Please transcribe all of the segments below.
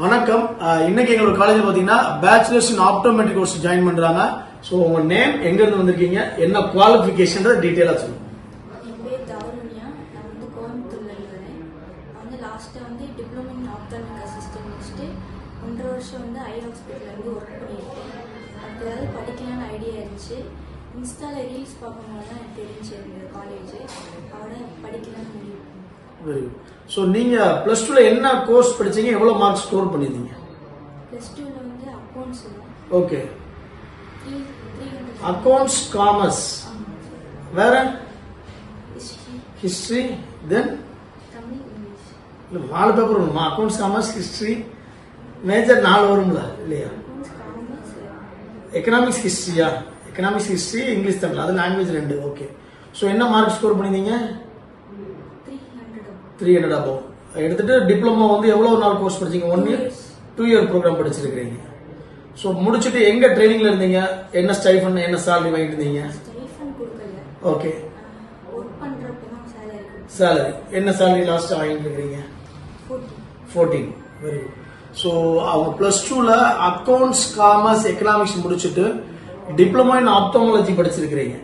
வணக்கம். இன்னைக்கு எங்களோட காலேஜ்ல பாத்தீங்கன்னா பேச்சுலர்ஸ் இன் ஆப்டோமெட்ரிக் கோர்ஸ் ஜாயின் பண்றாங்க. சோ உங்க நேம், எங்க இருந்து வந்திருக்கீங்க, என்ன குவாலிஃபிகேஷன் டீடைலா சொல்லுங்க. என் பேர் தாருண்யா. நான் கோயம்புத்தூர்ல இருக்கேன். லாஸ்ட்டா டிப்ளமோ இன் ஆப்டோமெட்ரிக் அசிஸ்டன்ட் முடிச்சுட்டு 1.5 வருஷம் ஐ ஹாஸ்பிட்டல் ஒர்க் பண்ணியிருக்கேன். அப்போ ஏதாவது படிக்கலாம்னு ஐடியா இருந்துச்சு. இன்ஸ்டால ரீல்ஸ் பார்க்கும்போது தான் எனக்கு தெரிஞ்சு இந்த காலேஜ் அவட படிக்கலாம்னு முடிவு. Very good. ஸோ நீங்க பிளஸ் டூல என்ன கோர்ஸ் படிச்சீங்க, எவ்வளவு மார்க் ஸ்கோர் பண்ணிருந்தீங்க? பிளஸ் டூல அக்கௌண்ட்ஸ். ஓகே. அக்கௌண்ட்ஸ், காமர்ஸ், வேற ஹிஸ்டரி, தென் தமிழ், இங்கிலீஷ். இல்ல 4 பேப்பர் வருமா? அக்கௌண்ட்ஸ், காமர்ஸ், ஹிஸ்டரி, மேஜர் 4 வரும்ல இல்லையா? எக்கனாமிக்ஸ், ஹிஸ்டரியா? எக்கனாமிக்ஸ், ஹிஸ்டரி, இங்கிலீஷ், தமிழ், அது லாங்குவேஜ் 2. ஓகே. ஸோ என்ன மார்க் ஸ்கோர் பண்ணிருந்தீங்க? 300 above. எடுத்துட்டு டிப்ளமோ எவ்வளவு நாள் கோர்ஸ் படிச்சீங்க? 1 year, 2 year ப்ரோக்ராம் படிச்சிருக்கீங்க. ஸோ முடிச்சுட்டு எங்க ட்ரைனிங்ல இருந்தீங்க? என்ன ஸ்டைஃபன், என்ன சேலரி வாங்கிட்டு இருந்தீங்க? ஓகே. சேலரி என்ன சேலரி லாஸ்ட் வாங்கிட்டு இருக்கீங்க? 14. Very good. ஸோ அவங்க பிளஸ் டூல அக்கௌண்ட்ஸ், காமர்ஸ், எக்கனாமிக்ஸ் முடிச்சுட்டு டிப்ளமோ இன் ஆப்டோமாலஜி படிச்சிருக்கீங்க.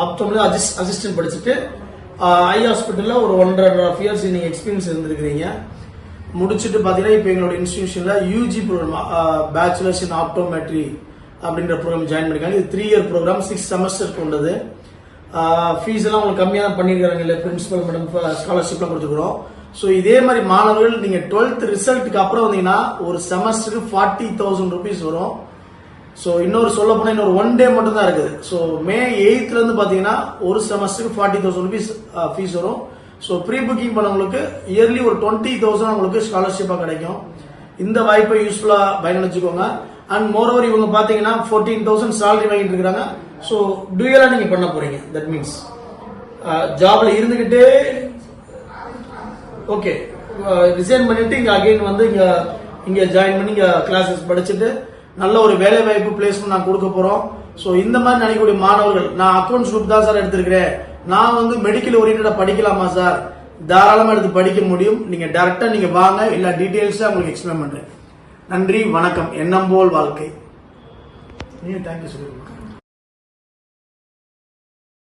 ஆப்டோமாலஜி அசிஸ்டன்ட் படிச்சுட்டு ஐ ஹாஸ்பிட்டல்ல ஒரு 1.5 years நீங்க எக்ஸ்பீரியன்ஸ் இருந்திருக்கிறீங்க. முடிச்சுட்டு பாத்தீங்கன்னா இப்போ எங்களோட இன்ஸ்டிடியூஷன்ல UG program bachelors in optometry அப்படின்ற ப்ரோக்ராம் ஜாயின் பண்ணிருக்காங்க. இது 3 year ப்ரோக்ராம், 6 semester கொண்டது. ஃபீஸ் எல்லாம் உங்களுக்கு கம்மியா தான் பண்ணிருக்காங்க. இல்ல பிரின்சிபல் மேடம் ஸ்காலர்ஷிப்லாம் கொடுத்துக்கிறோம். ஸோ இதே மாதிரி மாணவர்கள் நீங்க 12th ரிசல்ட்டுக்கு அப்புறம் வந்தீங்கன்னா ஒரு செமஸ்டருக்கு 40,000 rupees வரும். ஸோ இன்னொரு சொல்ல போனா இன்னொரு 1 day மட்டும் தான் இருக்குது. ஸோ May 8th இருந்து பாத்தீங்கன்னா ஒரு செமஸ்டருக்கு 40,000 rupees ஃபீஸ் வரும். ஸோ ப்ரீ புக்கிங் பண்ணவங்களுக்கு இயர்லி ஒரு 20,000 உங்களுக்கு ஸ்காலர்ஷிப்பா கிடைக்கும். இந்த வாய்ப்பை யூஸ்ஃபுல்லா பயனடைச்சுக்கோங்க. அண்ட் மோரோவர் இவங்க பாத்தீங்கன்னா 14,000 சேலரி வாங்கிட்டு இருக்காங்க. ஸோ டூயலா நீங்க பண்ண போறீங்க. தட் மீன்ஸ் ஜாப்ல இருந்துகிட்டே ஓகே ரிசைன் பண்ணிட்டு இங்க அகைன் இங்க ஜாயின் பண்ணி இங்க கிளாஸஸ் படிச்சுட்டு நல்ல ஒரு வேலை வாய்ப்பு பிளேஸ்மெண்ட் நான் கொடுக்க போறோம். சோ இந்த மாதிரி நினைக்கக்கூடிய மாணவர்கள், நான் அக்கௌண்ட்ஸ் குரூப் தான் சார் எடுத்திருக்கிறேன், நான் மெடிக்கல் ஓரியன்டா படிக்கலாமா சார்? தாராளமா எடுத்து படிக்க முடியும். நீங்க டைரக்டா நீங்க வாங்க, எல்லா டீடைல்ஸா உங்களுக்கு எக்ஸ்பிளைன் பண்றேன். நன்றி, வணக்கம். எண்ணம் போல் வாழ்க்கை. நீங்க தேங்க்யூ சொல்லுங்க.